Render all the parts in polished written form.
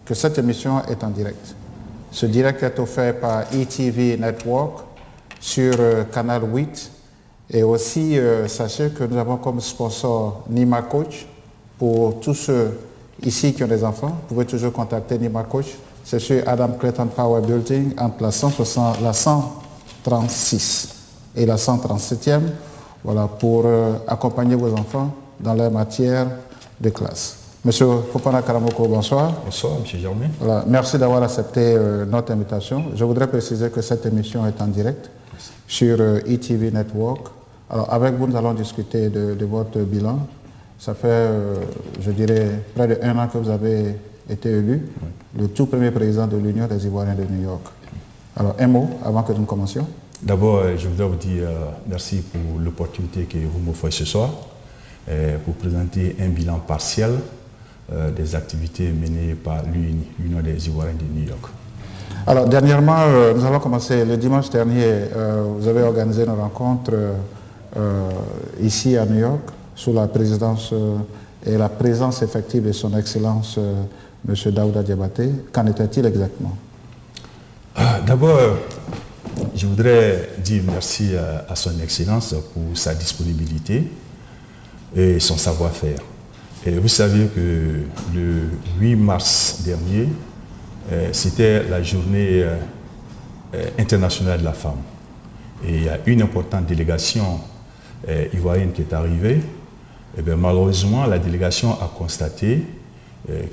que cette émission est en direct. Ce direct est offert par ETV Network sur Canal 8. Et aussi, sachez que nous avons comme sponsor Nima Coach. Pour tous ceux ici qui ont des enfants, vous pouvez toujours contacter Nima Coach. C'est sur Adam Clayton Power Building entre la 136 et la 137e, voilà, pour accompagner vos enfants dans leur matière de classe. Monsieur Fofana Karamoko, bonsoir. Bonsoir, monsieur Germain. Voilà, merci d'avoir accepté notre invitation. Je voudrais préciser que cette émission est en direct sur ETV Network. Alors, avec vous, nous allons discuter de votre bilan. Ça fait, je dirais, près de 1 an que vous avez été élu, le tout premier président de l'Union des Ivoiriens de New York. Alors, un mot avant que nous commencions. D'abord, je voudrais vous dire merci pour l'opportunité que vous m'offrez ce soir pour présenter un bilan partiel des activités menées par l'Union des Ivoiriens de New York. Alors, dernièrement, nous avons commencé le dimanche dernier, vous avez organisé une rencontre ici à New York sous la présidence et la présence effective de son Excellence M. Daouda Diabaté. Qu'en était-il exactement? D'abord, je voudrais dire merci à son Excellence pour sa disponibilité et son savoir-faire. Et vous savez que le 8 mars dernier, c'était la journée internationale de la femme. Et il y a une importante délégation ivoirienne qui est arrivée. Et bien, malheureusement, la délégation a constaté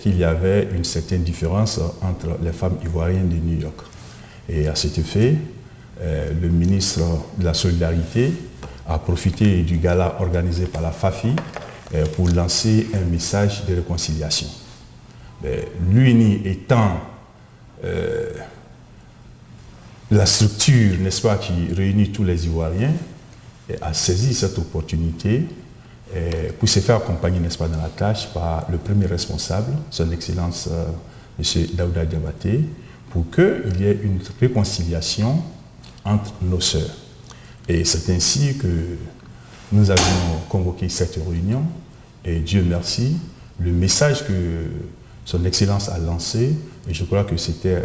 qu'il y avait une certaine différence entre les femmes ivoiriennes de New York. Et à cet effet, le ministre de la Solidarité a profité du gala organisé par la FAFI pour lancer un message de réconciliation. L'UNI étant la structure, n'est-ce pas, qui réunit tous les Ivoiriens, a saisi cette opportunité pour se faire accompagner, n'est-ce pas, dans la tâche par le premier responsable, son Excellence M. Daouda Diabaté, pour qu'il y ait une réconciliation entre nos sœurs. Et c'est ainsi que nous avons convoqué cette réunion et Dieu merci, le message que son Excellence a lancé, et je crois que c'était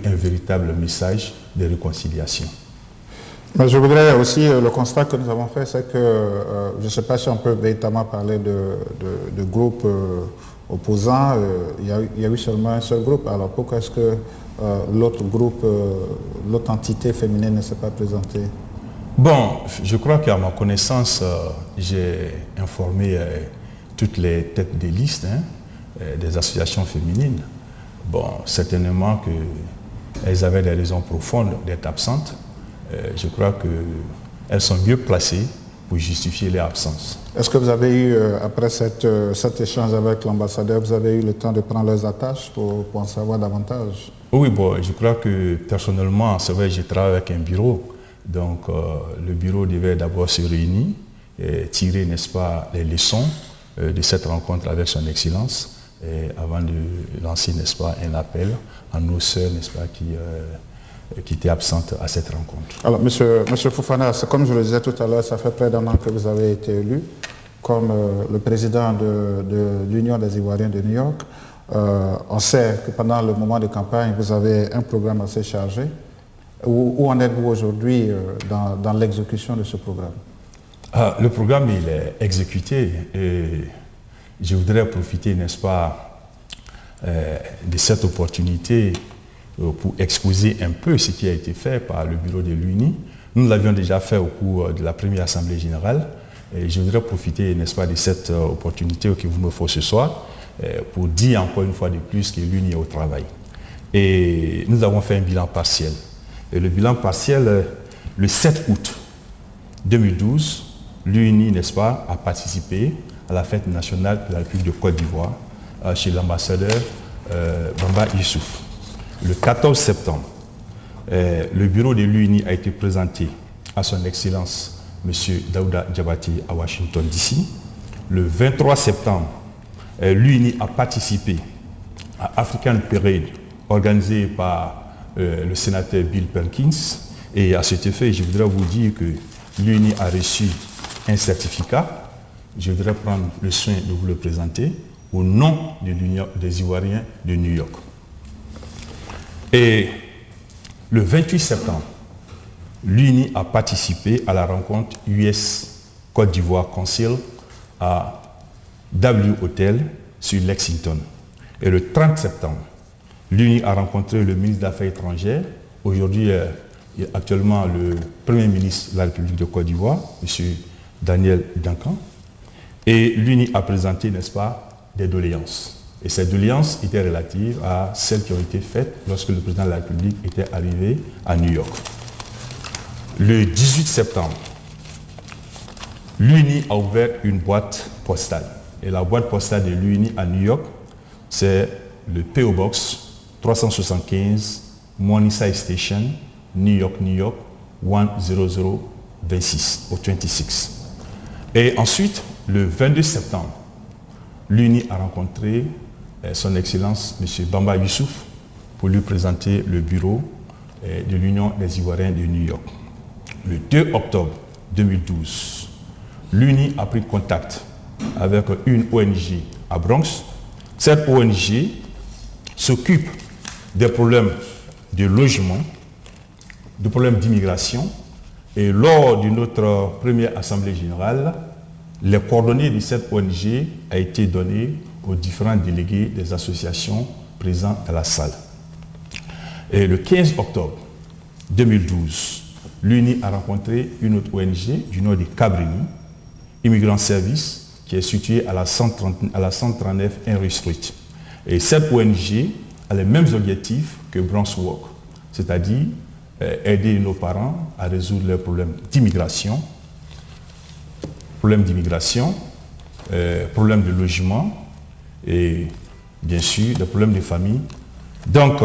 un véritable message de réconciliation. Mais je voudrais aussi, le constat que nous avons fait, c'est que, je ne sais pas si on peut véritablement parler de groupes opposants, il y a eu seulement un seul groupe. Alors pourquoi est-ce que l'autre groupe, l'autre entité féminine ne s'est pas présentée? Bon, je crois qu'à ma connaissance, j'ai informé toutes les têtes des listes des associations féminines. Bon, certainement qu'elles avaient des raisons profondes d'être absentes. Je crois qu'elles sont mieux placées pour justifier leur absence. Est-ce que vous avez eu, après cet échange avec l'ambassadeur, vous avez eu le temps de prendre leurs attaches pour en savoir davantage? Oui, bon, je crois que personnellement, c'est vrai, je travaille avec un bureau. Donc, le bureau devait d'abord se réunir et tirer, n'est-ce pas, les leçons de cette rencontre avec son Excellence avant de lancer, n'est-ce pas, un appel à nos sœurs, n'est-ce pas, qui étaient absentes à cette rencontre. Alors, monsieur Fofana, comme je le disais tout à l'heure, ça fait près d'1 an que vous avez été élu comme le président de l'Union des Ivoiriens de New York. On sait que pendant le moment de campagne, vous avez un programme assez chargé. Où en êtes-vous aujourd'hui dans l'exécution de ce programme? Le programme, il est exécuté et je voudrais profiter, n'est-ce pas, de cette opportunité pour exposer un peu ce qui a été fait par le bureau de l'UNI. Nous l'avions déjà fait au cours de la première Assemblée générale et je voudrais profiter, n'est-ce pas, de cette opportunité que vous me faites ce soir pour dire encore une fois de plus que l'UNI est au travail. Et nous avons fait un bilan partiel. Et le bilan partiel, le 7 août 2012, l'UNI, n'est-ce pas, a participé à la fête nationale de la République de Côte d'Ivoire chez l'ambassadeur Bamba Youssouf. Le 14 septembre, le bureau de l'UNI a été présenté à son Excellence M. Daouda Diabaté à Washington, D.C. Le 23 septembre, l'UNI a participé à African Parade organisée par le sénateur Bill Perkins. Et à cet effet, je voudrais vous dire que l'UNI a reçu un certificat. Je voudrais prendre le soin de vous le présenter au nom de l'Union des Ivoiriens de New York. Et le 28 septembre, l'UNI a participé à la rencontre US Côte d'Ivoire Council à W Hotel sur Lexington. Et le 30 septembre, l'UNI a rencontré le ministre des Affaires étrangères, aujourd'hui actuellement le Premier ministre de la République de Côte d'Ivoire, M. Daniel Duncan. Et l'UNI a présenté, n'est-ce pas, des doléances. Et ces doléances étaient relatives à celles qui ont été faites lorsque le président de la République était arrivé à New York. Le 18 septembre, l'UNI a ouvert une boîte postale. Et la boîte postale de l'UNI à New York, c'est le PO Box 375 Morningside Station, New York, 10026 au 26. Et ensuite, le 22 septembre, l'UNI a rencontré son Excellence M. Bamba Youssouf pour lui présenter le bureau de l'Union des Ivoiriens de New York. Le 2 octobre 2012, l'UNI a pris contact avec une ONG à Bronx. Cette ONG s'occupe des problèmes de logement, des problèmes d'immigration. Et lors de notre première assemblée générale, les coordonnées de cette ONG ont été données aux différents délégués des associations présents dans la salle. Et le 15 octobre 2012, l'UNI a rencontré une autre ONG du nom de Cabrini, Immigrant Service, qui est située à la 139 Henry Street. Et cette ONG a les mêmes objectifs que Bronx Walk, c'est-à-dire aider nos parents à résoudre leurs problèmes d'immigration, problèmes de logement et bien sûr des problèmes de famille. Donc,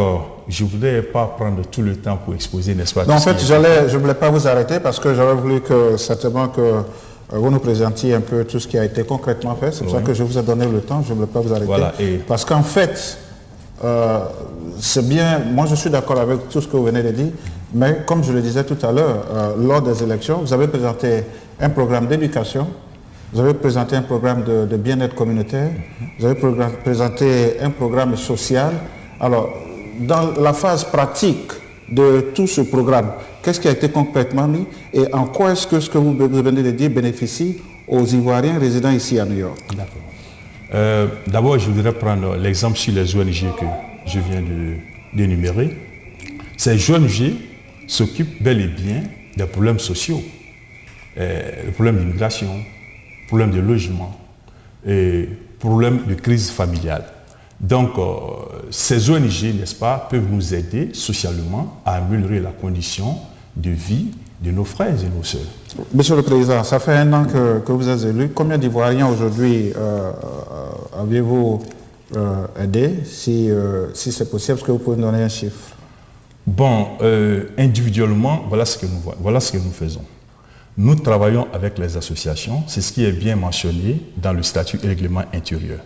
je ne voudrais pas prendre tout le temps pour exposer, n'est-ce pas? Donc, en fait, je ne voulais pas vous arrêter parce que j'aurais voulu que certainement que vous nous présentiez un peu tout ce qui a été concrètement fait. C'est pour ça que je vous ai donné le temps, je ne voulais pas vous arrêter. Voilà, parce qu'en fait, c'est bien, moi je suis d'accord avec tout ce que vous venez de dire, mais comme je le disais tout à l'heure, lors des élections, vous avez présenté un programme d'éducation, vous avez présenté un programme de bien-être communautaire, vous avez présenté un programme social. Alors, dans la phase pratique de tout ce programme, qu'est-ce qui a été concrètement mis et en quoi est-ce que ce que vous venez de dire bénéficie aux Ivoiriens résidant ici à New York? D'accord. D'abord, je voudrais prendre l'exemple sur les ONG que je viens d'énumérer. Ces ONG s'occupent bel et bien des problèmes sociaux, les problèmes d'immigration, problèmes de logement et problèmes de crise familiale. Donc, ces ONG, n'est-ce pas, peuvent nous aider socialement à améliorer la condition de vie de nos frères et nos sœurs. Monsieur le Président, ça fait un an que vous êtes élu. Combien d'Ivoiriens aujourd'hui avez-vous aidé, si c'est possible? Est-ce que vous pouvez nous donner un chiffre? Bon, individuellement, voilà ce que nous faisons. Nous travaillons avec les associations, c'est ce qui est bien mentionné dans le statut et règlement intérieur.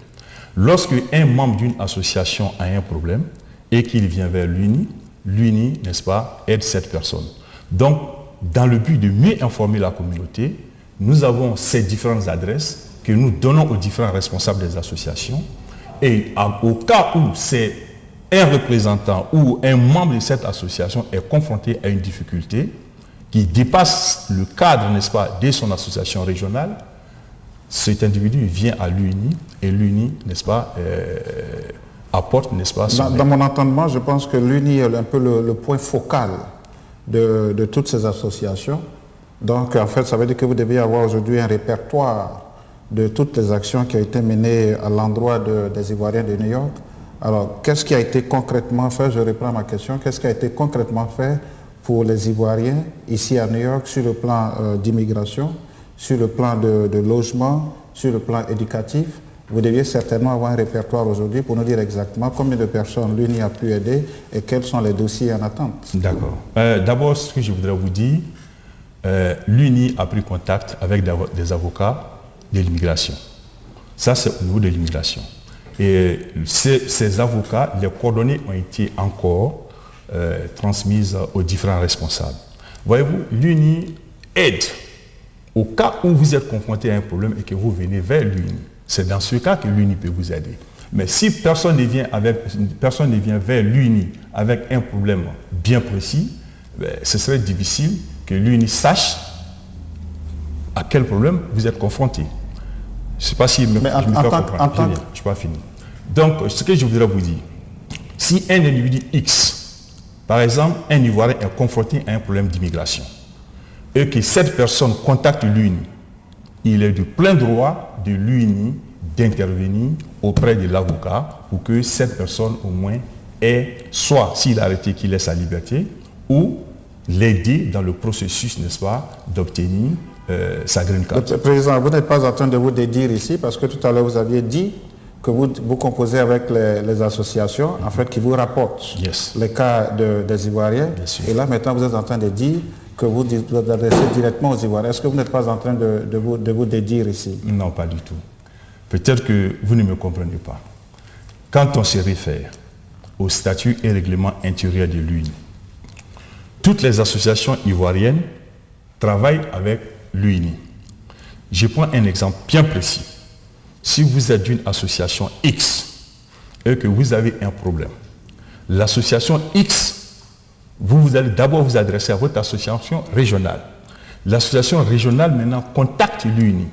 Lorsque un membre d'une association a un problème et qu'il vient vers l'UNI, n'est-ce pas, aide cette personne. Donc, dans le but de mieux informer la communauté, nous avons ces différentes adresses que nous donnons aux différents responsables des associations. Et au cas où c'est un représentant ou un membre de cette association est confronté à une difficulté qui dépasse le cadre, n'est-ce pas, de son association régionale, cet individu vient à l'UNI et l'UNI, n'est-ce pas, apporte, n'est-ce pas, son aide. Dans mon entendement, je pense que l'UNI est un peu le point focal de toutes ces associations. Donc, en fait, ça veut dire que vous devez avoir aujourd'hui un répertoire de toutes les actions qui ont été menées à l'endroit des Ivoiriens de New York. Alors, qu'est-ce qui a été concrètement fait? Je reprends ma question. Qu'est-ce qui a été concrètement fait pour les Ivoiriens ici à New York sur le plan d'immigration, sur le plan de logement, sur le plan éducatif? Vous deviez certainement avoir un répertoire aujourd'hui pour nous dire exactement combien de personnes l'UNI a pu aider et quels sont les dossiers en attente. D'accord. D'abord, ce que je voudrais vous dire, l'UNI a pris contact avec des avocats de l'immigration. Ça, c'est au niveau de l'immigration. Et ces avocats, les coordonnées ont été encore transmises aux différents responsables. Voyez-vous, l'UNI aide au cas où vous êtes confronté à un problème et que vous venez vers l'UNI. C'est dans ce cas que l'UNI peut vous aider. Mais si personne ne vient vers l'UNI avec un problème bien précis, ce serait difficile que l'UNI sache à quel problème vous êtes confronté. Je ne sais pas si je me fais comprendre. Je n'ai pas fini. Donc, ce que je voudrais vous dire, si un individu X, par exemple, un Ivoirien est confronté à un problème d'immigration, et que cette personne contacte l'UNI, il est de plein droit de l'UNI d'intervenir auprès de l'avocat pour que cette personne au moins ait, soit s'il a arrêté qu'il ait sa liberté, ou l'aider dans le processus, n'est-ce pas, d'obtenir sa green card. Président, vous n'êtes pas en train de vous dédire ici parce que tout à l'heure vous aviez dit que vous composez avec les associations en fait qui vous rapportent les cas des Ivoiriens. Et là maintenant vous êtes en train de dire que vous adressez directement aux Ivoiriens. Est-ce que vous n'êtes pas en train de vous dédire ici? Non, pas du tout. Peut-être que vous ne me comprenez pas. Quand on se réfère au statut et règlement intérieur de l'UNI, toutes les associations ivoiriennes travaillent avec l'UNI. Je prends un exemple bien précis. Si vous êtes d'une association X et que vous avez un problème, l'association X, vous allez d'abord vous adresser à votre association régionale. L'association régionale maintenant contacte l'UNI.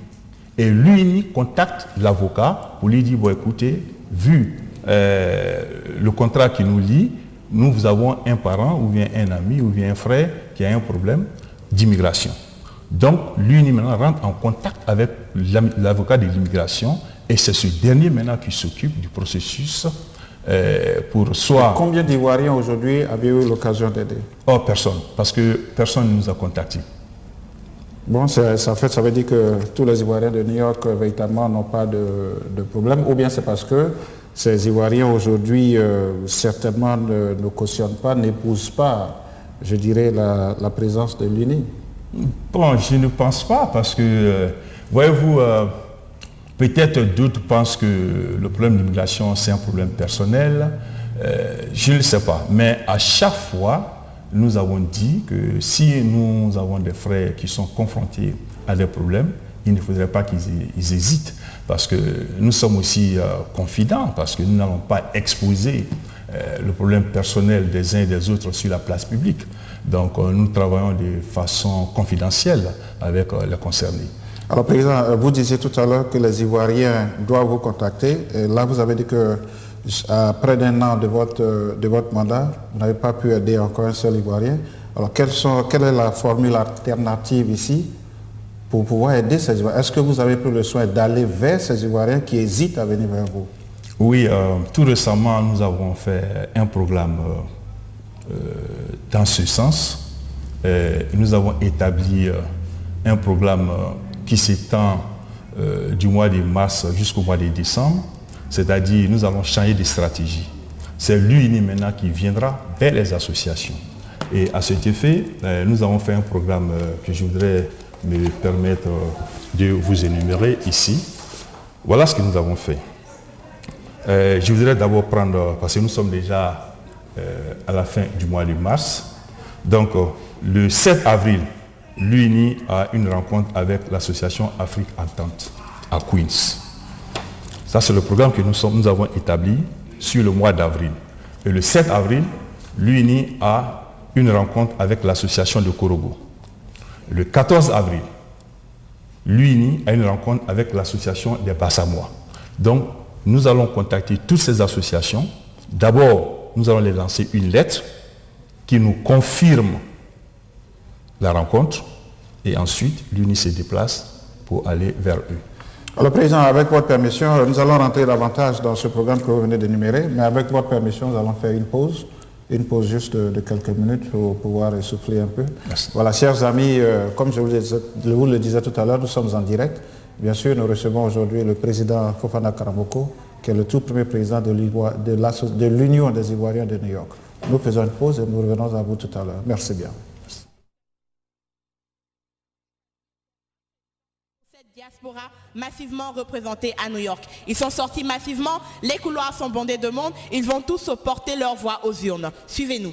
Et l'UNI contacte l'avocat pour lui dire, bon écoutez, vu le contrat qui nous lie, nous avons un parent ou bien un ami ou bien un frère qui a un problème d'immigration. Donc l'UNI maintenant rentre en contact avec l'avocat de l'immigration et c'est ce dernier maintenant qui s'occupe du processus pour soit... Et combien d'Ivoiriens aujourd'hui avez-vous eu l'occasion d'aider? Oh, personne, parce que personne ne nous a contactés. Bon, ça veut dire que tous les Ivoiriens de New York véritablement n'ont pas de problème, ou bien c'est parce que ces Ivoiriens aujourd'hui certainement ne cautionnent pas, n'épousent pas, je dirais, la présence de l'UNI. Bon, je ne pense pas parce que, voyez-vous, peut-être d'autres pensent que le problème d'immigration c'est un problème personnel, je ne sais pas, mais à chaque fois, nous avons dit que si nous avons des frères qui sont confrontés à des problèmes, il ne faudrait pas qu'ils hésitent, parce que nous sommes aussi confidents, parce que nous n'allons pas exposer le problème personnel des uns et des autres sur la place publique. Donc nous travaillons de façon confidentielle avec les concernés. Alors Président, vous disiez tout à l'heure que les Ivoiriens doivent vous contacter. Et là, vous avez dit que après d'un an de votre mandat, vous n'avez pas pu aider encore un seul Ivoirien. Alors, quelle est la formule alternative ici pour pouvoir aider ces Ivoiriens? Est-ce que vous avez pris le soin d'aller vers ces Ivoiriens qui hésitent à venir vers vous? Oui, tout récemment, nous avons fait un programme dans ce sens. Nous avons établi un programme qui s'étend du mois de mars jusqu'au mois de décembre. C'est-à-dire, nous allons changer de stratégie. C'est l'UNI maintenant qui viendra vers les associations. Et à cet effet, nous avons fait un programme que je voudrais me permettre de vous énumérer ici. Voilà ce que nous avons fait. Je voudrais d'abord prendre, parce que nous sommes déjà à la fin du mois de mars. Donc, le 7 avril, l'UNI a une rencontre avec l'association Afrique Entente à Queens. Ça, c'est le programme que nous avons établi sur le mois d'avril. Et le 7 avril, l'UNI a une rencontre avec l'association de Korogo. Le 14 avril, l'UNI a une rencontre avec l'association des Bassamois. Donc, nous allons contacter toutes ces associations. D'abord, nous allons les lancer une lettre qui nous confirme la rencontre. Et ensuite, l'UNI se déplace pour aller vers eux. Alors, Président, avec votre permission, nous allons rentrer davantage dans ce programme que vous venez d'énumérer, mais avec votre permission, nous allons faire une pause juste de quelques minutes pour pouvoir essouffler un peu. Merci. Voilà, chers amis, comme je vous le disais tout à l'heure, nous sommes en direct. Bien sûr, nous recevons aujourd'hui le président Fofana Karamoko, qui est le tout premier président de l'Union des Ivoiriens de New York. Nous faisons une pause et nous revenons à vous tout à l'heure. Merci bien. Diaspora massivement représentée à New York. Ils sont sortis massivement, les couloirs sont bondés de monde, ils vont tous porter leur voix aux urnes. Suivez-nous.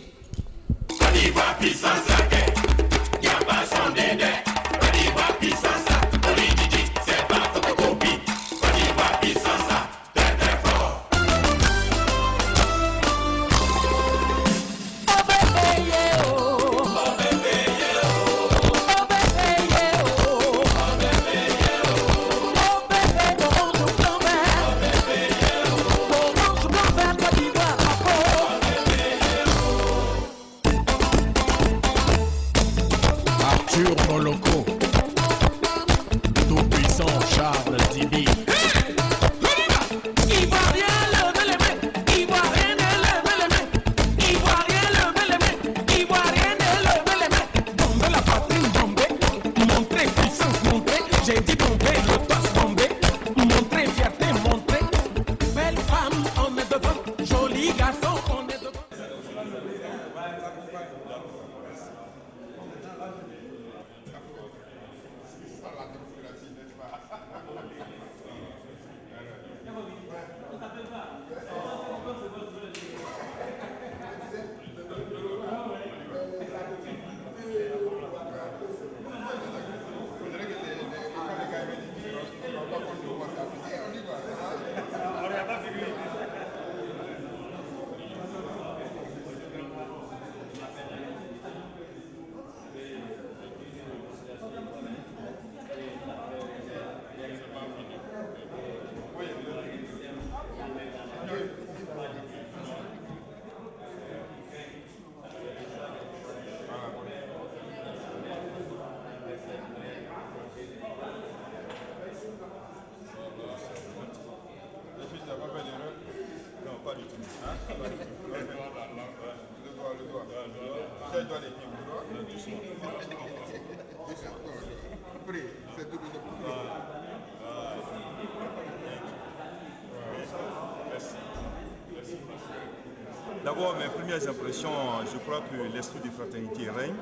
D'abord, mes premières impressions, je crois que l'esprit de fraternité règne.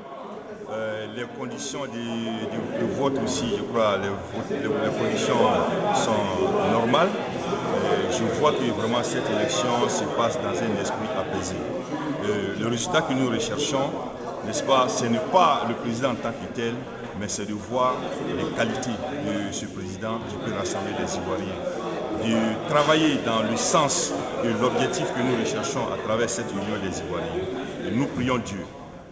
Les conditions de vote aussi, je crois, les conditions sont normales. Je vois que vraiment cette élection se passe dans un esprit apaisé. Le résultat que nous recherchons, n'est-ce pas, ce n'est pas le président en tant que tel, mais c'est de voir les qualités de ce président qui peut rassembler les Ivoiriens, de travailler dans le sens de l'objectif que nous recherchons à travers cette union des Ivoiriens. Et nous prions Dieu,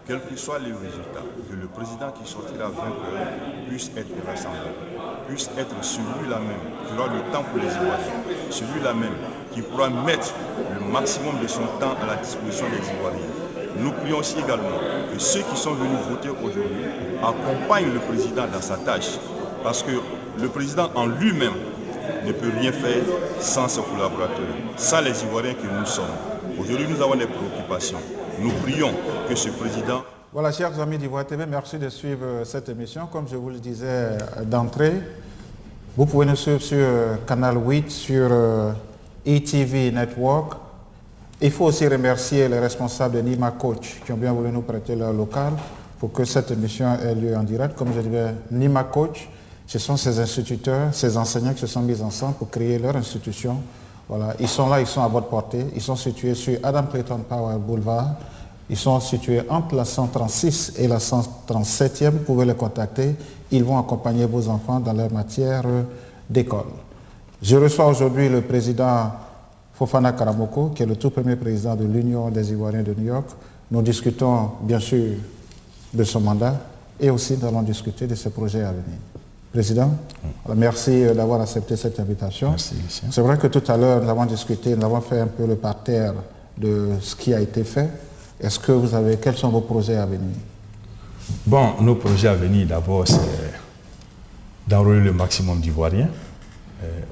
quel que soit le résultat, que le président qui sortira vainqueur puisse être rassemblé, puisse être celui-là même qui aura le temps pour les Ivoiriens, celui-là même qui pourra mettre le maximum de son temps à la disposition des Ivoiriens. Nous prions aussi également que ceux qui sont venus voter aujourd'hui accompagnent le président dans sa tâche, parce que le président en lui-même ne peut rien faire sans ses collaborateurs, sans les Ivoiriens que nous sommes. Aujourd'hui, nous avons des préoccupations. Nous prions que ce président... Voilà, chers amis d'Ivoire TV, merci de suivre cette émission. Comme je vous le disais d'entrée, vous pouvez nous suivre sur Canal 8, sur ETV Network. Il faut aussi remercier les responsables de Nima Coach qui ont bien voulu nous prêter leur local pour que cette émission ait lieu en direct. Comme je disais, Nima Coach, ce sont ces instituteurs, ces enseignants qui se sont mis ensemble pour créer leur institution. Voilà, ils sont là, ils sont à votre portée. Ils sont situés sur Adam Clayton Power Boulevard. Ils sont situés entre la 136 et la 137e. Vous pouvez les contacter. Ils vont accompagner vos enfants dans leur matière d'école. Je reçois aujourd'hui le président Fofana Karamoko, qui est le tout premier président de l'Union des Ivoiriens de New York. Nous discutons bien sûr de son mandat et aussi nous allons discuter de ses projets à venir. Président, merci d'avoir accepté cette invitation. Merci, Lucien. C'est vrai que tout à l'heure, nous avons discuté, nous avons fait un peu le parterre de ce qui a été fait. Est-ce que vous avez, quels sont vos projets à venir? Bon, nos projets à venir, d'abord, c'est d'enrôler le maximum d'Ivoiriens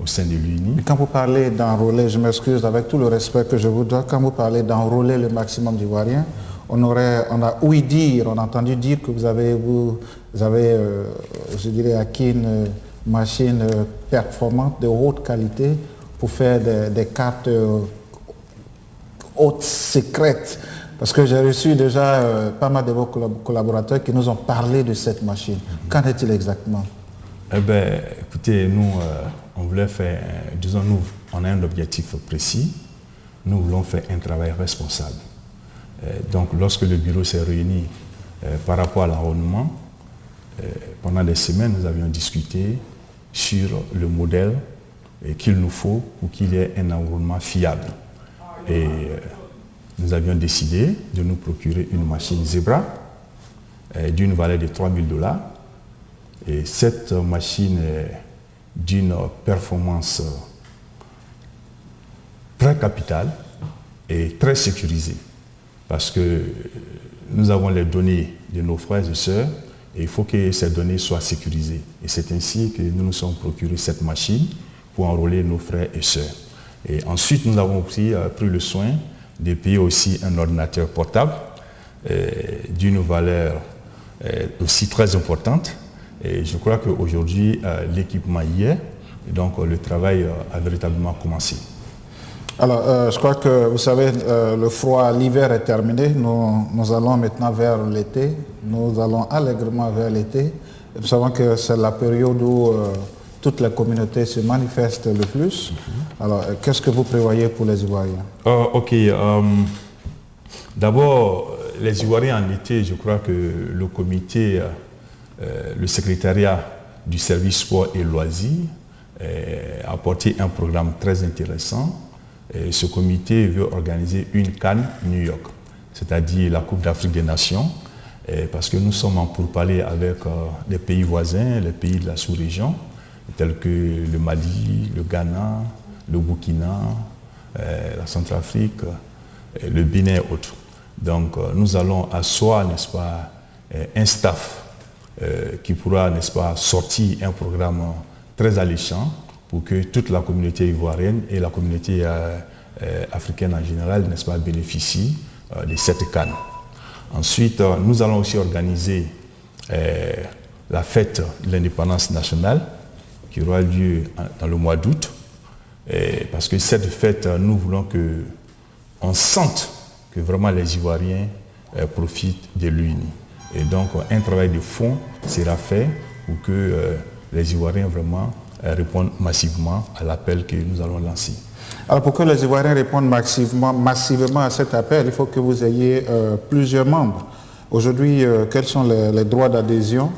au sein de l'UNI. Quand vous parlez d'enrôler, je m'excuse avec tout le respect que je vous dois, quand vous parlez d'enrôler le maximum d'Ivoiriens, on a ouï dire, on a entendu dire que vous avez je dirais, acquis une machine performante de haute qualité pour faire des cartes hautes secrètes. Parce que j'ai reçu déjà pas mal de vos collaborateurs qui nous ont parlé de cette machine. Qu'en est-il exactement? Eh bien, écoutez, nous, on voulait faire, disons, nous, on a un objectif précis. Nous voulons faire un travail responsable. Donc, lorsque le bureau s'est réuni par rapport à l'enrôlement, pendant des semaines, nous avions discuté sur le modèle qu'il nous faut pour qu'il y ait un enrôlement fiable. Et nous avions décidé de nous procurer une machine Zebra d'une valeur de $3000. Et cette machine est d'une performance très capitale et très sécurisée. Parce que nous avons les données de nos frères et sœurs et il faut que ces données soient sécurisées. Et c'est ainsi que nous nous sommes procurés cette machine pour enrôler nos frères et sœurs. Et ensuite, nous avons aussi pris le soin de payer aussi un ordinateur portable d'une valeur aussi très importante. Et je crois qu'aujourd'hui, l'équipement y est. Et donc, le travail a véritablement commencé. Alors, je crois que, vous savez, le froid, l'hiver est terminé. Nous allons maintenant vers l'été. Nous allons allègrement vers l'été. Nous savons que c'est la période où toutes les communautés se manifestent le plus. Alors, qu'est-ce que vous prévoyez pour les Ivoiriens? Ok. D'abord, les Ivoiriens en été, je crois que le comité, le secrétariat du service sport et loisirs a apporté un programme très intéressant. Et ce comité veut organiser une CAN New York, c'est-à-dire la Coupe d'Afrique des Nations, parce que nous sommes en pourparlers avec les pays voisins, les pays de la sous-région, tels que le Mali, le Ghana, le Burkina, la Centrafrique, le Bénin et autres. Donc nous allons asseoir, n'est-ce pas, un staff qui pourra, n'est-ce pas, sortir un programme très alléchant pour que toute la communauté ivoirienne et la communauté africaine en général, n'est-ce pas, bénéficient de cette canne. Ensuite, nous allons aussi organiser la fête de l'indépendance nationale qui aura lieu dans le mois d'août. Parce que cette fête, nous voulons qu'on sente que vraiment les Ivoiriens profitent de l'UNI. Et donc un travail de fond sera fait pour que les Ivoiriens vraiment répondent massivement à l'appel que nous allons lancer. Alors pour que les Ivoiriens répondent massivement à cet appel, il faut que vous ayez plusieurs membres. Aujourd'hui, quels sont les droits d'adhésion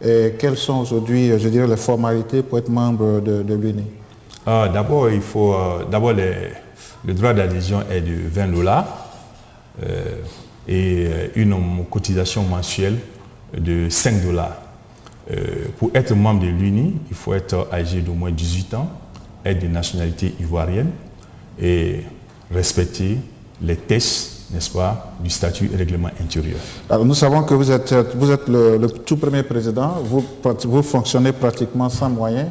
et quelles sont aujourd'hui, je dirais, les formalités pour être membre de l'UNI? D'abord, il faut le droit d'adhésion est de $20 et une cotisation mensuelle de $5. Pour être membre de l'UNI, il faut être âgé d'au moins 18 ans, être de nationalité ivoirienne et respecter les tests, n'est-ce pas, du statut et règlement intérieur. Alors nous savons que vous êtes le tout premier président, vous fonctionnez pratiquement sans moyens.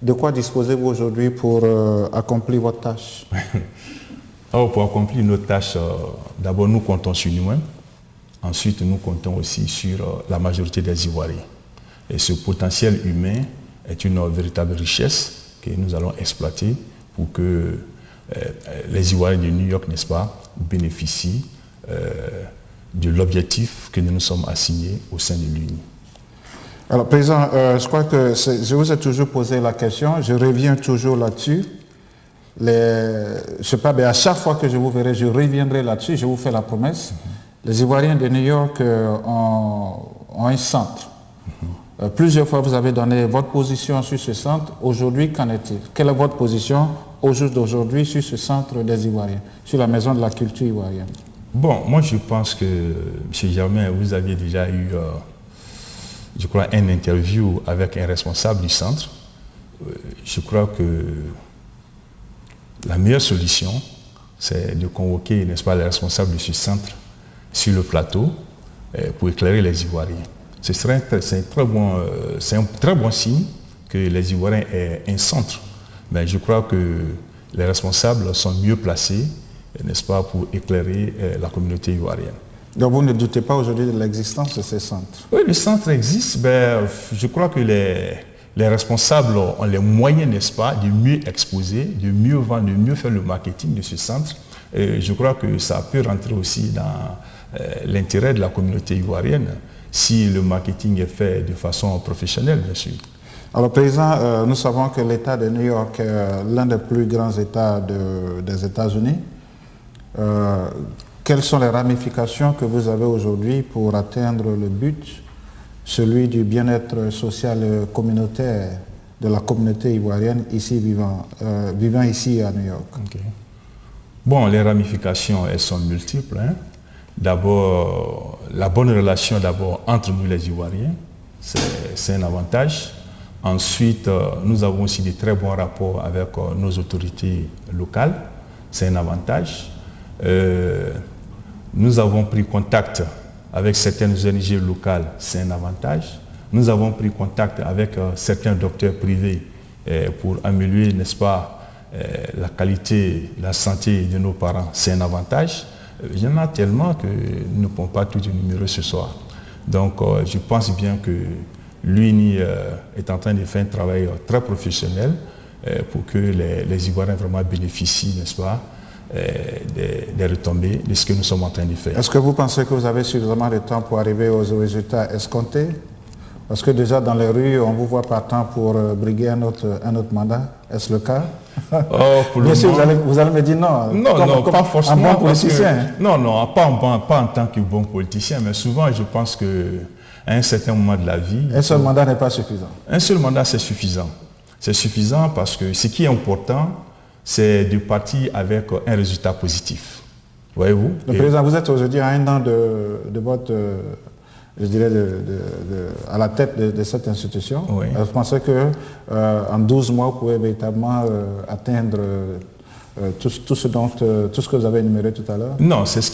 De quoi disposez-vous aujourd'hui pour accomplir votre tâche? Pour accomplir notre tâche, d'abord nous comptons sur nous-mêmes, ensuite nous comptons aussi sur la majorité des Ivoiriens. Et ce potentiel humain est une véritable richesse que nous allons exploiter pour que les Ivoiriens de New York, n'est-ce pas, bénéficient de l'objectif que nous nous sommes assignés au sein de l'UNI. Alors, Président, je crois que je vous ai toujours posé la question, je reviens toujours là-dessus. Je sais pas, mais à chaque fois que je vous verrai, je reviendrai là-dessus, je vous fais la promesse. Les Ivoiriens de New York ont un centre. Plusieurs fois, vous avez donné votre position sur ce centre. Aujourd'hui, qu'en est-il? Quelle est votre position au jour d'aujourd'hui sur ce centre des Ivoiriens, sur la maison de la culture ivoirienne? Bon, moi je pense que, M. Germain, vous aviez déjà eu, je crois, une interview avec un responsable du centre. Je crois que la meilleure solution, c'est de convoquer, n'est-ce pas, les responsables de ce centre sur le plateau pour éclairer les Ivoiriens. C'est un très bon signe que les Ivoiriens aient un centre. Mais je crois que les responsables sont mieux placés, n'est-ce pas, pour éclairer la communauté ivoirienne. Donc vous ne doutez pas aujourd'hui de l'existence de ces centres? Oui, le centre existe. Je crois que les responsables ont les moyens, n'est-ce pas, de mieux exposer, de mieux vendre, de mieux faire le marketing de ce centre. Et je crois que ça peut rentrer aussi dans l'intérêt de la communauté ivoirienne si le marketing est fait de façon professionnelle, bien sûr. Alors, Président, nous savons que l'État de New York est l'un des plus grands États des États-Unis. Quelles sont les ramifications que vous avez aujourd'hui pour atteindre le but, celui du bien-être social et communautaire de la communauté ivoirienne ici vivant ici à New York? Okay. Bon, les ramifications, elles sont multiples. D'abord, la bonne relation entre nous les Ivoiriens, c'est un avantage. Ensuite, nous avons aussi de très bons rapports avec nos autorités locales, c'est un avantage. Nous avons pris contact avec certaines ONG locales, c'est un avantage. Nous avons pris contact avec certains docteurs privés pour améliorer, n'est-ce pas, la qualité, la santé de nos parents, c'est un avantage. Il y en a tellement que nous ne pouvons pas tout énumérer ce soir. Donc je pense bien que l'UNI est en train de faire un travail très professionnel pour que les Ivoiriens vraiment bénéficient, n'est-ce pas, des retombées de ce que nous sommes en train de faire. Est-ce que vous pensez que vous avez suffisamment de temps pour arriver aux résultats escomptés? Parce que déjà dans les rues, on vous voit partant pour briguer un autre mandat. Est-ce le cas? Bien sûr, vous allez me dire non. Non, pas forcément. Un bon politicien. Non, pas en tant que bon politicien, mais souvent je pense qu'à un certain moment de la vie... Un seul mandat n'est pas suffisant. Un seul mandat, c'est suffisant. C'est suffisant parce que ce qui est important, c'est de partir avec un résultat positif. Voyez-vous? Le président, vous êtes aujourd'hui à un an de votre... je dirais, à la tête de cette institution. Oui. Vous pensez qu'en 12 mois, vous pouvez véritablement atteindre tout ce que vous avez énuméré tout à l'heure? Non, c'est ce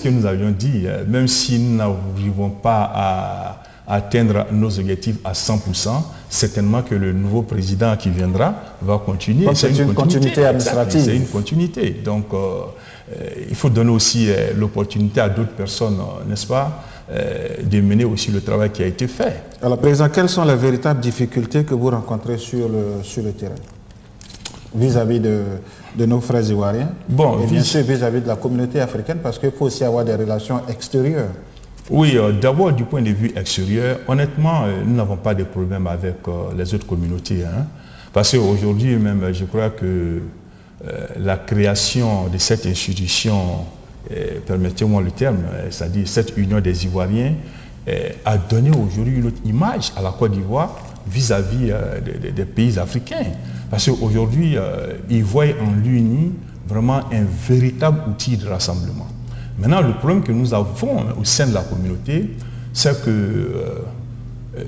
que nous avions dit. Même si nous n'arrivons pas à atteindre nos objectifs à 100%, certainement que le nouveau président qui viendra va continuer. Donc c'est une continuité administrative. C'est une continuité. Donc il faut donner aussi l'opportunité à d'autres personnes, n'est-ce pas, de mener aussi le travail qui a été fait. Alors, Président, quelles sont les véritables difficultés que vous rencontrez sur le terrain? vis-à-vis de nos frères ivoiriens, Bon, et bien sûr vis-à-vis de la communauté africaine, parce qu'il faut aussi avoir des relations extérieures. Oui, d'abord du point de vue extérieur, honnêtement, nous n'avons pas de problème avec les autres communautés. Hein, parce qu'aujourd'hui même, je crois que la création de cette institution, permettez-moi le terme, c'est-à-dire cette union des Ivoiriens, a donné aujourd'hui une autre image à la Côte d'Ivoire vis-à-vis des pays africains. Parce qu'aujourd'hui, ils voient en l'UNI vraiment un véritable outil de rassemblement. Maintenant, le problème que nous avons au sein de la communauté, c'est que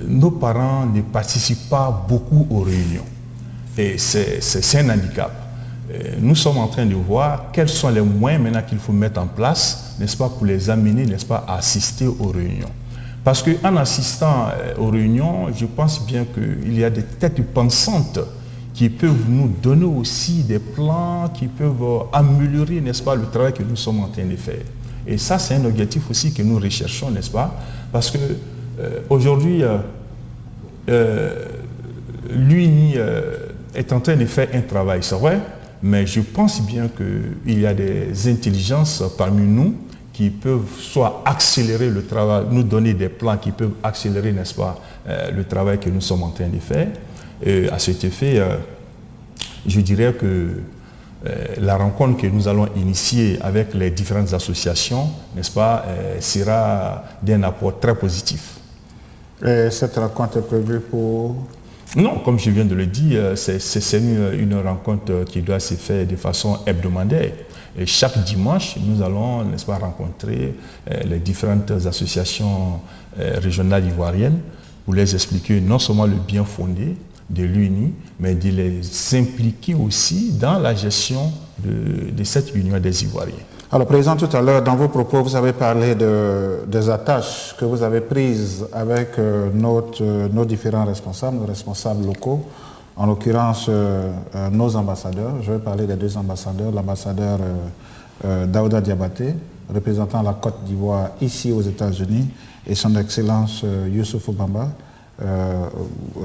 nos parents ne participent pas beaucoup aux réunions. Et c'est un handicap. Nous sommes en train de voir quels sont les moyens maintenant qu'il faut mettre en place, n'est-ce pas, pour les amener, n'est-ce pas, à assister aux réunions. Parce qu'en assistant aux réunions, je pense bien qu'il y a des têtes pensantes qui peuvent nous donner aussi des plans, qui peuvent améliorer, n'est-ce pas, le travail que nous sommes en train de faire. Et ça, c'est un objectif aussi que nous recherchons, n'est-ce pas? Parce que aujourd'hui, l'UNI est en train de faire un travail, c'est vrai, mais je pense bien qu'il y a des intelligences parmi nous qui peuvent soit accélérer le travail, nous donner des plans qui peuvent accélérer, n'est-ce pas, le travail que nous sommes en train de faire. Et à cet effet, je dirais que la rencontre que nous allons initier avec les différentes associations, n'est-ce pas, sera d'un apport très positif. Et cette rencontre est prévue pour... Non, comme je viens de le dire, c'est une rencontre qui doit se faire de façon hebdomadaire. Et chaque dimanche, nous allons, n'est-ce pas, rencontrer les différentes associations régionales ivoiriennes pour les expliquer non seulement le bien fondé de l'UNI, mais de les impliquer aussi dans la gestion de cette union des Ivoiriens. Alors, Président, tout à l'heure, dans vos propos, vous avez parlé des attaches que vous avez prises avec nos différents responsables, nos responsables locaux, en l'occurrence nos ambassadeurs. Je vais parler des deux ambassadeurs, l'ambassadeur Daouda Diabaté, représentant la Côte d'Ivoire ici aux États-Unis, et son Excellence Youssoufou Bamba,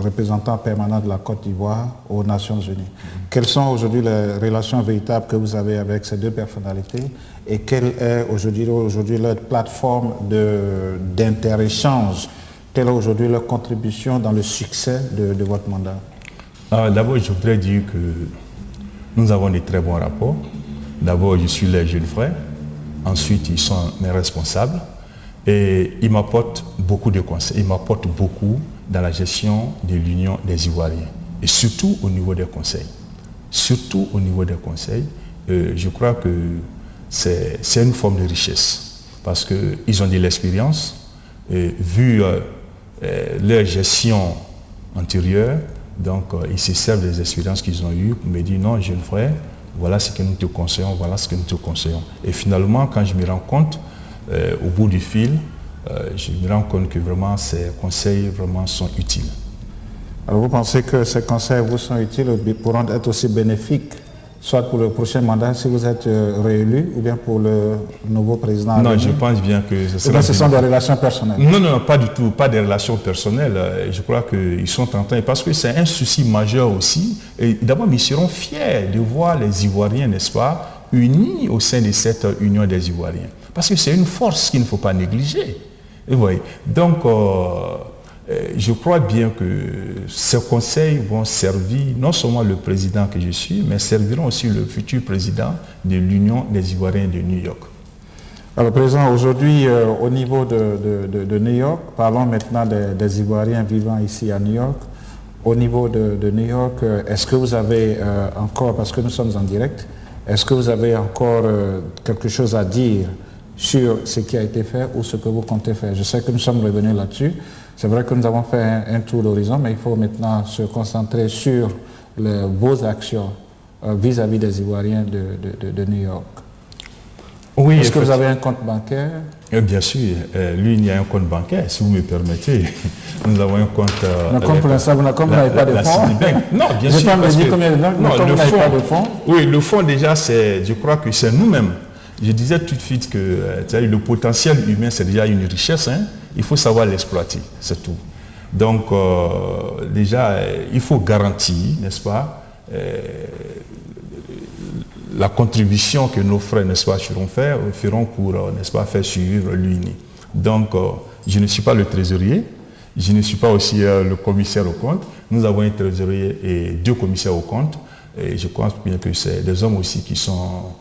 représentant permanent de la Côte d'Ivoire aux Nations Unies. Quelles sont aujourd'hui les relations véritables que vous avez avec ces deux personnalités et quelle est aujourd'hui leur plateforme d'inter-échange? Quelle est aujourd'hui leur contribution dans le succès de votre mandat? D'abord, je voudrais dire que nous avons de très bons rapports. D'abord, je suis leur jeune frère. Ensuite, ils sont mes responsables. Et ils m'apportent beaucoup de conseils. Ils m'apportent beaucoup dans la gestion de l'Union des Ivoiriens. Et surtout au niveau des conseils. Surtout au niveau des conseils, je crois que c'est une forme de richesse. Parce qu'ils ont de l'expérience. Vu leur gestion antérieure, donc ils se servent des expériences qu'ils ont eues pour me dire non, jeune frère, voilà ce que nous te conseillons, voilà ce que nous te conseillons. Et finalement, quand je me rends compte, au bout du fil, je me rends compte que vraiment ces conseils vraiment sont utiles. Alors vous pensez que ces conseils vous sont utiles et pourront être aussi bénéfiques, soit pour le prochain mandat si vous êtes réélu, ou bien pour le nouveau président? Non, je pense bien que ce sera... ce sont des relations personnelles? Non, pas du tout, pas des relations personnelles. Je crois qu'ils sont en train, parce que c'est un souci majeur aussi. Et d'abord, ils seront fiers de voir les Ivoiriens, n'est-ce pas, unis au sein de cette union des Ivoiriens. Parce que c'est une force qu'il ne faut pas négliger. Et vous voyez. Donc, je crois bien que ces conseils vont servir non seulement le président que je suis, mais serviront aussi le futur président de l'Union des Ivoiriens de New York. Alors, Président, aujourd'hui, au niveau de New York, parlons maintenant des Ivoiriens vivant ici à New York. Au niveau de New York, est-ce que vous avez encore, parce que nous sommes en direct, est-ce que vous avez encore quelque chose à dire sur ce qui a été fait ou ce que vous comptez faire? Je sais que nous sommes revenus là-dessus. C'est vrai que nous avons fait un tour d'horizon, mais il faut maintenant se concentrer sur vos actions vis-à-vis des Ivoiriens de New York. Oui, est-ce que vous avez un compte bancaire? Bien sûr, lui, il y a un compte bancaire, si vous me permettez. Nous avons un compte... comme pour l'instant, vous n'avez pas de fonds? Non, bien sûr. Pas de fonds? Oui, le fonds déjà, je crois que c'est nous-mêmes. Je disais tout de suite que le potentiel humain, c'est déjà une richesse. Hein. Il faut savoir l'exploiter, c'est tout. Donc, déjà, il faut garantir, n'est-ce pas, la contribution que nos frères, n'est-ce pas, feront pour, n'est-ce pas, faire suivre l'UNI. Donc, je ne suis pas le trésorier, je ne suis pas aussi le commissaire au compte. Nous avons un trésorier et 2 commissaires au compte. Et je pense bien que c'est des hommes aussi qui sont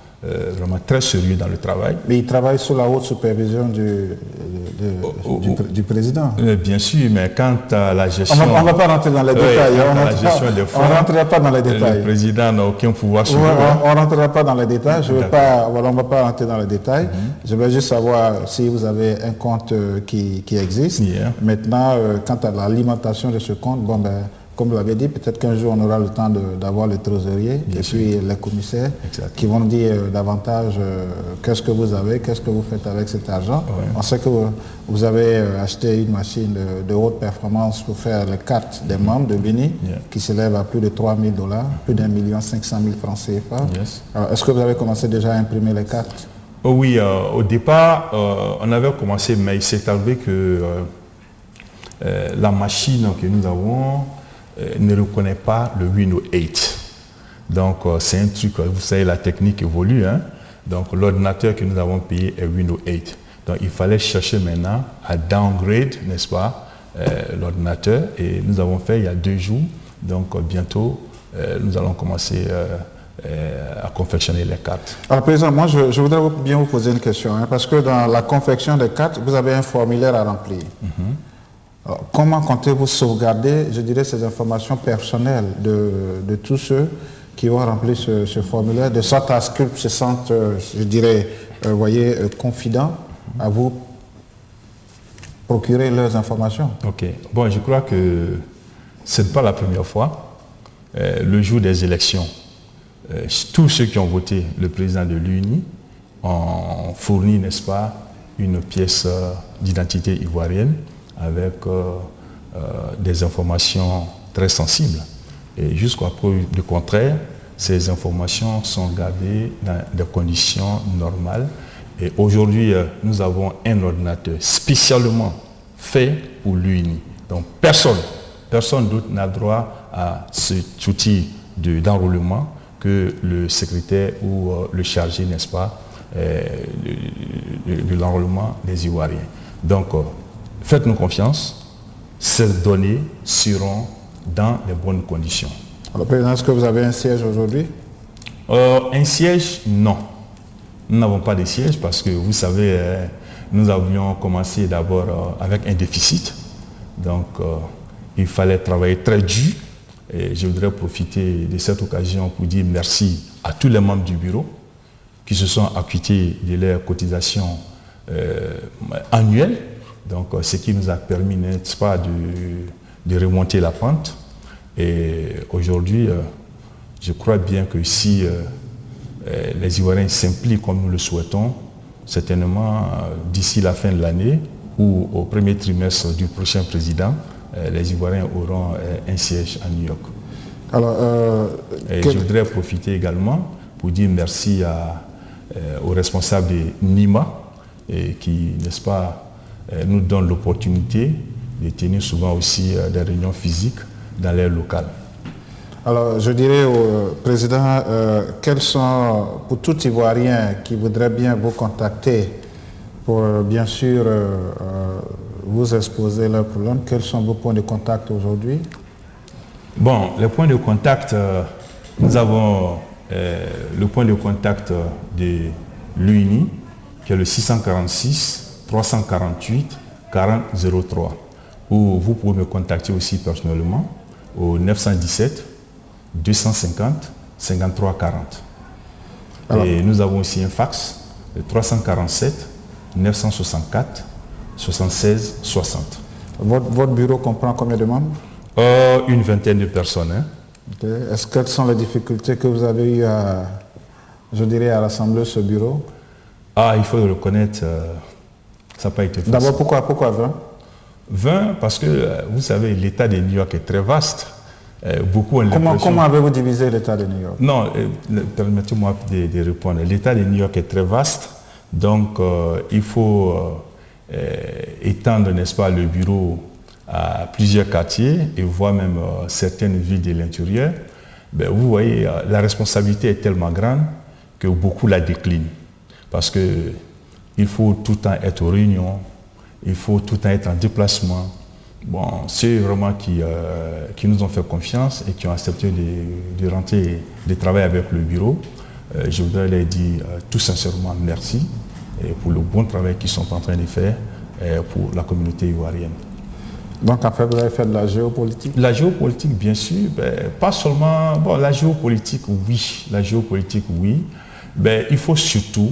vraiment très sérieux dans le travail. Mais ils travaillent sous la haute supervision du président. Bien sûr, mais quant à la gestion... On ne va pas rentrer dans les détails. On ne rentrera pas dans les détails. Le président n'a aucun pouvoir sur on ne rentrera pas dans les détails. On ne va pas rentrer dans les détails. Je veux juste savoir si vous avez un compte qui existe. Yeah. Maintenant, quant à l'alimentation de ce compte, bon, ben, comme vous l'avez dit, peut-être qu'un jour on aura le temps d'avoir les trésoriers et puis les commissaires qui vont dire davantage qu'est-ce que vous avez, qu'est-ce que vous faites avec cet argent. Ouais. On sait que vous avez acheté une machine de haute performance pour faire les cartes des membres de l'UNI qui s'élève à plus de 3 000 $, plus d'1 500 000 francs CFA. Yes. Alors, est-ce que vous avez commencé déjà à imprimer les cartes? Oui, au départ, on avait commencé, mais il s'est avéré que la machine que nous avons ne reconnaît pas le Windows 8. Donc c'est un truc, vous savez, la technique évolue. Hein? Donc l'ordinateur que nous avons payé est Windows 8. Donc il fallait chercher maintenant à downgrade, n'est-ce pas, l'ordinateur. Et nous avons fait il y a 2 jours. Donc bientôt, nous allons commencer à confectionner les cartes. Alors président, moi je voudrais bien vous poser une question. Hein, parce que dans la confection des cartes, vous avez un formulaire à remplir. Alors, comment comptez-vous sauvegarder, je dirais, ces informations personnelles de tous ceux qui ont rempli ce formulaire, de sorte à ce qu'ils se sentent, je dirais, confidents à vous procurer leurs informations? Ok. Bon, je crois que ce n'est pas la première fois. Le jour des élections, tous ceux qui ont voté le président de l'UNI ont fourni, n'est-ce pas, une pièce d'identité ivoirienne avec des informations très sensibles. Et jusqu'à preuve du contraire, ces informations sont gardées dans des conditions normales. Et aujourd'hui, nous avons un ordinateur spécialement fait pour l'UNI. Donc personne d'autre n'a droit à cet outil d'enrôlement que le secrétaire ou le chargé, n'est-ce pas, de l'enrôlement des Ivoiriens. Donc, faites-nous confiance, ces données seront dans les bonnes conditions. Alors, président, est-ce que vous avez un siège aujourd'hui? Un siège, non. Nous n'avons pas de siège parce que, vous savez, nous avions commencé d'abord avec un déficit. Donc, il fallait travailler très dur. Et je voudrais profiter de cette occasion pour dire merci à tous les membres du bureau qui se sont acquittés de leurs cotisations annuelles. Donc, ce qui nous a permis, n'est-ce pas, de remonter la pente. Et aujourd'hui, je crois bien que si les Ivoiriens s'impliquent comme nous le souhaitons, certainement d'ici la fin de l'année ou au premier trimestre du prochain président, les Ivoiriens auront un siège à New York. Alors, je voudrais profiter également pour dire merci aux responsables de NIMA qui, n'est-ce pas, nous donne l'opportunité de tenir souvent aussi des réunions physiques dans l'air local. Alors, je dirais au président, quels sont, pour tout Ivoirien qui voudrait bien vous contacter pour, bien sûr, vous exposer leurs problèmes, quels sont vos points de contact aujourd'hui? Bon, les points de contact, nous avons le point de contact de l'UNI, qui est le 646 348 40 03, où vous pouvez me contacter aussi personnellement au 917 250 53 40. Alors, et nous avons aussi un fax, le 347 964 76 60. Votre bureau comprend combien de membres? Une vingtaine de personnes. Hein. Okay. Quelles sont les difficultés que vous avez eues à, je dirais, à rassembler ce bureau? Ah, il faut le reconnaître, ça n'a pas été facile. D'abord, pourquoi 20? 20, parce que, vous savez, l'État de New York est très vaste. Beaucoup ont l'impression... Comment avez-vous divisé l'État de New York? Non, permettez-moi de répondre. L'État de New York est très vaste, donc il faut étendre, n'est-ce pas, le bureau à plusieurs quartiers et voire même certaines villes de l'intérieur. Ben, vous voyez, la responsabilité est tellement grande que beaucoup la déclinent. Parce qu'il faut tout le temps être aux réunions, il faut tout le temps être en déplacement. Bon, c'est vraiment qui nous ont fait confiance et qui ont accepté de rentrer, de travailler avec le bureau. Je voudrais leur dire tout sincèrement merci pour le bon travail qu'ils sont en train de faire pour la communauté ivoirienne. Donc en fait, vous avez fait de la géopolitique? La géopolitique, bien sûr, pas seulement... Bon, la géopolitique, oui. Mais il faut surtout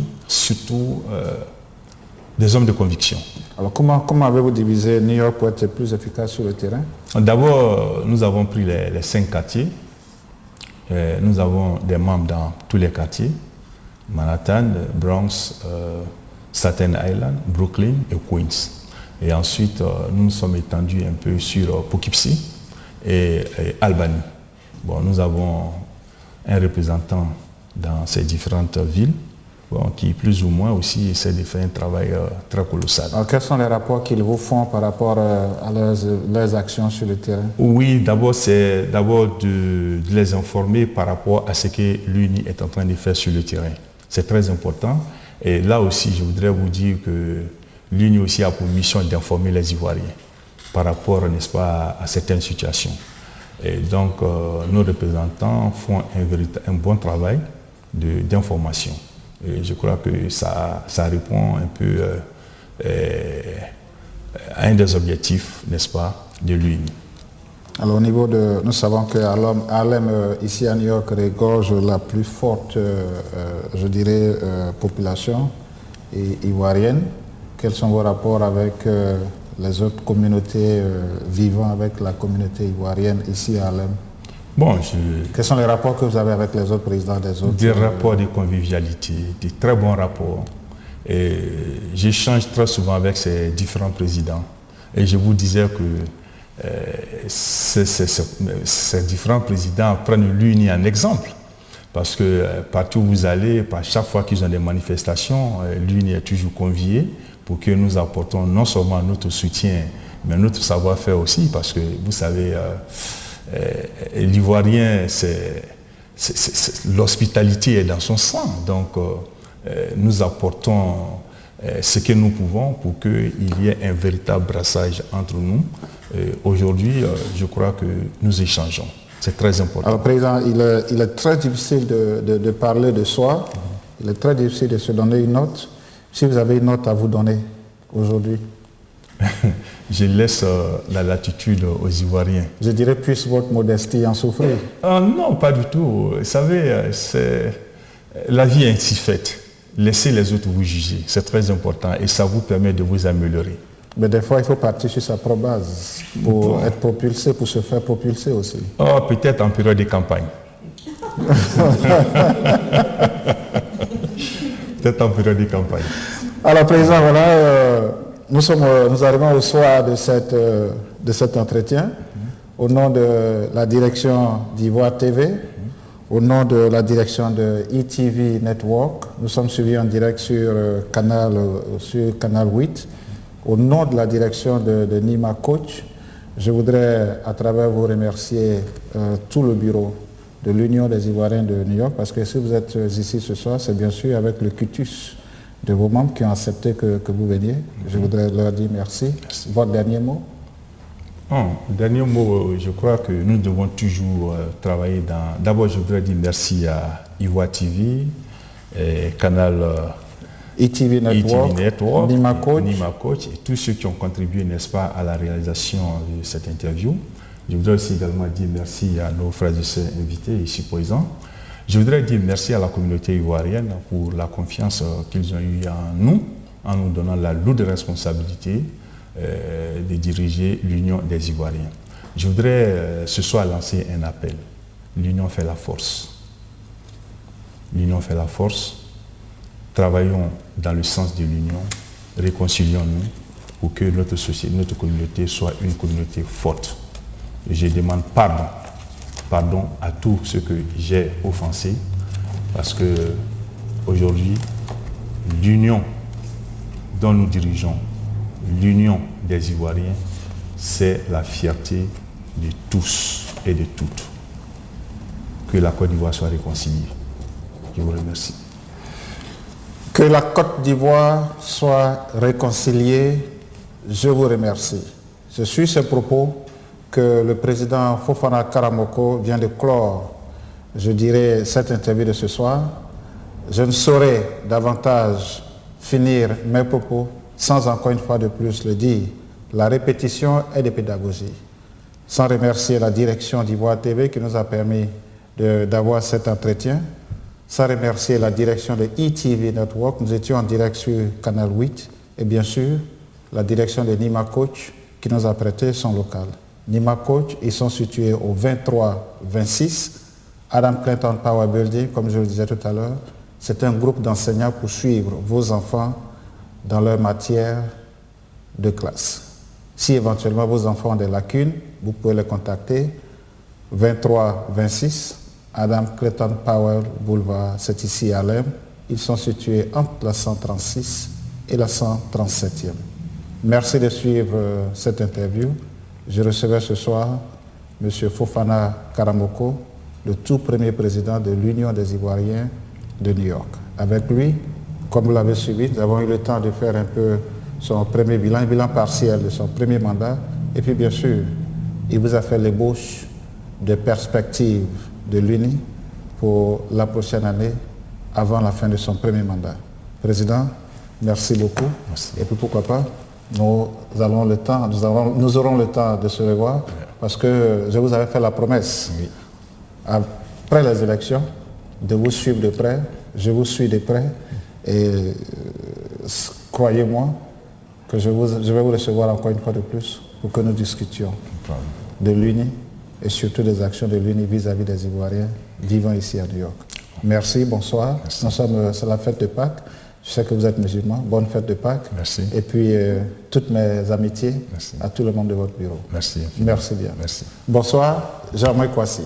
des hommes de conviction. Alors comment avez-vous divisé New York pour être plus efficace sur le terrain? D'abord, nous avons pris les 5 quartiers. Nous avons des membres dans tous les quartiers. Manhattan, Bronx, Staten Island, Brooklyn et Queens. Et ensuite, nous nous sommes étendus un peu sur Poughkeepsie et Albany. Bon, nous avons un représentant dans ces différentes villes qui, plus ou moins, aussi essaie de faire un travail très colossal. Alors, quels sont les rapports qu'ils vous font par rapport à leurs actions sur le terrain? Oui, d'abord, c'est de les informer par rapport à ce que l'UNI est en train de faire sur le terrain. C'est très important. Et là aussi, je voudrais vous dire que l'UNI aussi a pour mission d'informer les Ivoiriens par rapport, n'est-ce pas, à certaines situations. Et donc, nos représentants font un bon travail d'information. Et je crois que ça répond un peu à un des objectifs, n'est-ce pas, de l'UNI. Alors au niveau de... Nous savons que Harlem, ici à New York, regorge la plus forte, je dirais, population ivoirienne. Quels sont vos rapports avec les autres communautés vivant avec la communauté ivoirienne ici à Harlem? Bon, quels sont les rapports que vous avez avec les autres présidents des autres? Des rapports de convivialité, des très bons rapports. Et j'échange très souvent avec ces différents présidents. Et je vous disais que ces différents présidents prennent l'UNI en exemple. Parce que partout où vous allez, chaque fois qu'ils ont des manifestations, l'UNI est toujours conviée pour que nous apportons non seulement notre soutien, mais notre savoir-faire aussi. Parce que vous savez, l'Ivoirien, l'hospitalité est dans son sang. Donc, nous apportons ce que nous pouvons pour qu'il y ait un véritable brassage entre nous. Aujourd'hui, je crois que nous échangeons. C'est très important. Alors, Président, il est très difficile de parler de soi. Il est très difficile de se donner une note. Si vous avez une note à vous donner aujourd'hui? Je laisse la latitude aux Ivoiriens. Je dirais, puisse votre modestie en souffrir? Non, pas du tout. Vous savez, la vie est ainsi faite. Laissez les autres vous juger. C'est très important et ça vous permet de vous améliorer. Mais des fois, il faut partir sur sa propre base pour être propulsé, pour se faire propulser aussi. Oh, peut-être en période de campagne. Peut-être en période de campagne. Alors, Président, voilà, nous arrivons au soir de cet entretien. Au nom de la direction d'Ivoire TV, au nom de la direction de ETV Network, nous sommes suivis en direct sur Canal 8. Au nom de la direction de Nima Coach, je voudrais à travers vous remercier tout le bureau de l'Union des Ivoiriens de New York, parce que si vous êtes ici ce soir, c'est bien sûr avec le cutus de vos membres qui ont accepté que vous veniez. Je voudrais leur dire merci. Votre dernier mot? Dernier mot, je crois que nous devons toujours travailler dans... D'abord, je voudrais dire merci à Ivoire TV, Canal ETV Network, Nima Coach et tous ceux qui ont contribué, n'est-ce pas, à la réalisation de cette interview. Je voudrais aussi également dire merci à nos frères et sœurs invités ici présents. Je voudrais dire merci à la communauté ivoirienne pour la confiance qu'ils ont eue en nous donnant la lourde responsabilité de diriger l'Union des Ivoiriens. Je voudrais ce soir lancer un appel. L'Union fait la force. L'Union fait la force. Travaillons dans le sens de l'Union. Réconcilions-nous pour que notre société, notre communauté soit une communauté forte. Et je demande pardon à tous ceux que j'ai offensés, parce que aujourd'hui, l'Union dont nous dirigeons, l'Union des Ivoiriens, c'est la fierté de tous et de toutes. Que la Côte d'Ivoire soit réconciliée. Je vous remercie. Que la Côte d'Ivoire soit réconciliée, je vous remercie. Je suis ce propos que le président Fofana Karamoko vient de clore, je dirais, cette interview de ce soir. Je ne saurais davantage finir mes propos sans encore une fois de plus le dire. La répétition est de pédagogie. Sans remercier la direction d'Ivoire TV qui nous a permis d'avoir cet entretien, sans remercier la direction de ETV Network, nous étions en direct sur Canal 8, et bien sûr la direction de Nima Coach qui nous a prêté son local. Nima Coach, ils sont situés au 23-26 Adam Clayton Power Building, comme je le disais tout à l'heure. C'est un groupe d'enseignants pour suivre vos enfants dans leur matière de classe. Si éventuellement vos enfants ont des lacunes, vous pouvez les contacter. 23-26 Adam Clayton Power Boulevard, c'est ici à Harlem. Ils sont situés entre la 136 et la 137e. Merci de suivre cette interview. Je recevais ce soir M. Fofana Karamoko, le tout premier président de l'Union des Ivoiriens de New York. Avec lui, comme vous l'avez suivi, nous avons eu le temps de faire un peu son premier bilan, un bilan partiel de son premier mandat. Et puis bien sûr, il vous a fait l'ébauche de perspectives de l'UNI pour la prochaine année, avant la fin de son premier mandat. Président, merci beaucoup. Merci. Et puis pourquoi pas, nous aurons le temps de se revoir, parce que je vous avais fait la promesse, Oui. après les élections, de vous suivre de près. Je vous suis de près et croyez-moi que je vais vous recevoir encore une fois de plus pour que nous discutions de l'UNI et surtout des actions de l'UNI vis-à-vis des Ivoiriens vivant ici à New York. Merci, bonsoir. Merci. C'est la fête de Pâques. Je sais que vous êtes musulmans. Bonne fête de Pâques. Merci. Et puis, toutes mes amitiés Merci. à tout le monde de votre bureau. Merci. Merci bien. Merci. Bonsoir, Jean-Marie Kwasi.